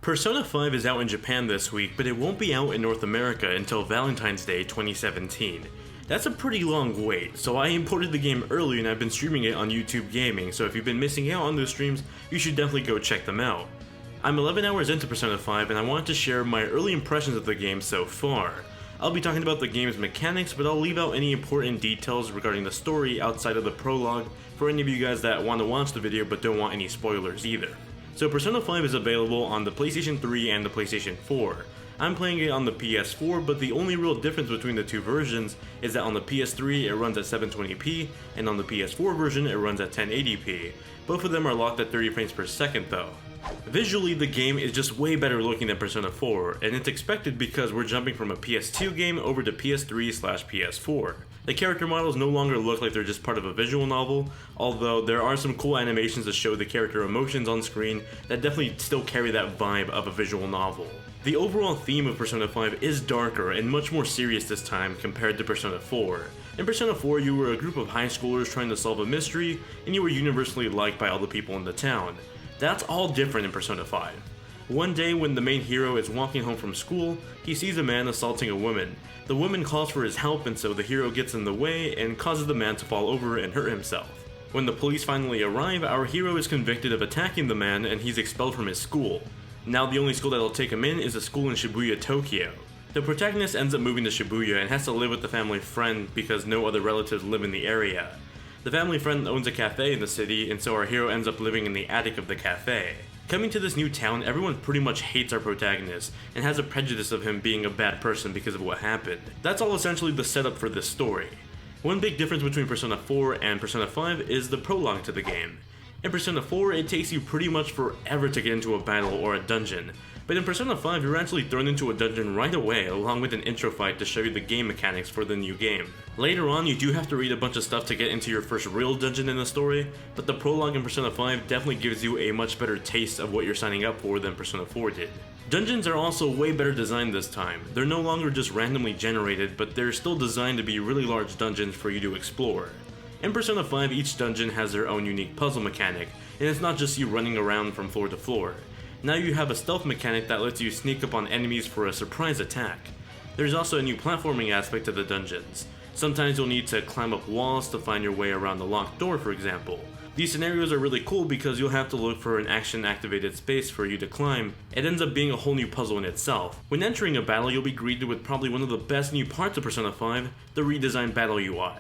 Persona 5 is out in Japan this week, but it won't be out in North America until Valentine's Day 2017. That's a pretty long wait, so I imported the game early and I've been streaming it on YouTube Gaming, so if you've been missing out on those streams, you should definitely go check them out. I'm 11 hours into Persona 5 and I wanted to share my early impressions of the game so far. I'll be talking about the game's mechanics, but I'll leave out any important details regarding the story outside of the prologue for any of you guys that want to watch the video but don't want any spoilers either. So Persona 5 is available on the PlayStation 3 and the PlayStation 4. I'm playing it on the PS4, but the only real difference between the two versions is that on the PS3 it runs at 720p, and on the PS4 version it runs at 1080p. Both of them are locked at 30 frames per second though. Visually, the game is just way better looking than Persona 4, and it's expected because we're jumping from a PS2 game over to PS3/PS4. The character models no longer look like they're just part of a visual novel, although there are some cool animations to show the character emotions on screen that definitely still carry that vibe of a visual novel. The overall theme of Persona 5 is darker and much more serious this time compared to Persona 4. In Persona 4, you were a group of high schoolers trying to solve a mystery, and you were universally liked by all the people in the town. That's all different in Persona 5. One day when the main hero is walking home from school, he sees a man assaulting a woman. The woman calls for his help, and so the hero gets in the way and causes the man to fall over and hurt himself. When the police finally arrive, our hero is convicted of attacking the man and he's expelled from his school. Now the only school that'll take him in is a school in Shibuya, Tokyo. The protagonist ends up moving to Shibuya and has to live with the family friend because no other relatives live in the area. The family friend owns a cafe in the city, and so our hero ends up living in the attic of the cafe. Coming to this new town, everyone pretty much hates our protagonist, and has a prejudice of him being a bad person because of what happened. That's all essentially the setup for this story. One big difference between Persona 4 and Persona 5 is the prologue to the game. In Persona 4, it takes you pretty much forever to get into a battle or a dungeon, but in Persona 5 you're actually thrown into a dungeon right away along with an intro fight to show you the game mechanics for the new game. Later on you do have to read a bunch of stuff to get into your first real dungeon in the story, but the prologue in Persona 5 definitely gives you a much better taste of what you're signing up for than Persona 4 did. Dungeons are also way better designed this time. They're no longer just randomly generated, but they're still designed to be really large dungeons for you to explore. In Persona 5, each dungeon has their own unique puzzle mechanic, and it's not just you running around from floor to floor. Now you have a stealth mechanic that lets you sneak up on enemies for a surprise attack. There's also a new platforming aspect to the dungeons. Sometimes you'll need to climb up walls to find your way around the locked door, for example. These scenarios are really cool because you'll have to look for an action-activated space for you to climb. It ends up being a whole new puzzle in itself. When entering a battle, you'll be greeted with probably one of the best new parts of Persona 5, the Redesigned Battle Ui.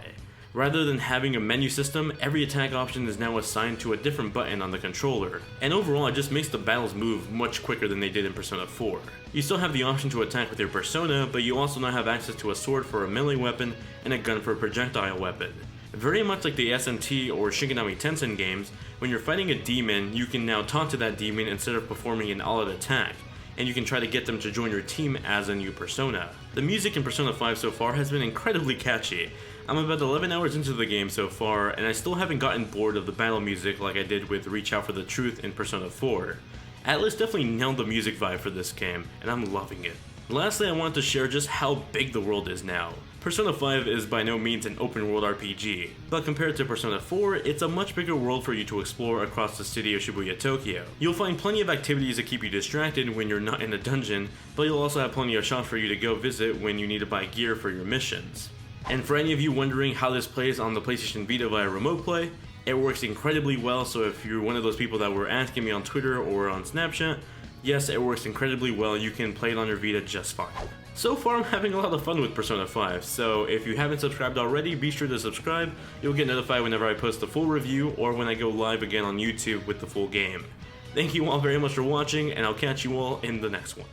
Rather than having a menu system, every attack option is now assigned to a different button on the controller, and overall it just makes the battles move much quicker than they did in Persona 4. You still have the option to attack with your persona, but you also now have access to a sword for a melee weapon and a gun for a projectile weapon. Very much like the SNT or Shinigami Tensei games, when you're fighting a demon, you can now talk to that demon instead of performing an all-out attack, and you can try to get them to join your team as a new persona. The music in Persona 5 so far has been incredibly catchy. I'm about 11 hours into the game so far, and I still haven't gotten bored of the battle music like I did with Reach Out for the Truth in Persona 4. Atlus definitely nailed the music vibe for this game, and I'm loving it. Lastly, I wanted to share just how big the world is now. Persona 5 is by no means an open world RPG, but compared to Persona 4, it's a much bigger world for you to explore across the city of Shibuya, Tokyo. You'll find plenty of activities to keep you distracted when you're not in a dungeon, but you'll also have plenty of shops for you to go visit when you need to buy gear for your missions. And for any of you wondering how this plays on the PlayStation Vita via Remote Play, it works incredibly well, so if you're one of those people that were asking me on Twitter or on Snapchat, yes, it works incredibly well, you can play it on your Vita just fine. So far I'm having a lot of fun with Persona 5, so if you haven't subscribed already, be sure to subscribe. You'll get notified whenever I post the full review or when I go live again on YouTube with the full game. Thank you all very much for watching, and I'll catch you all in the next one.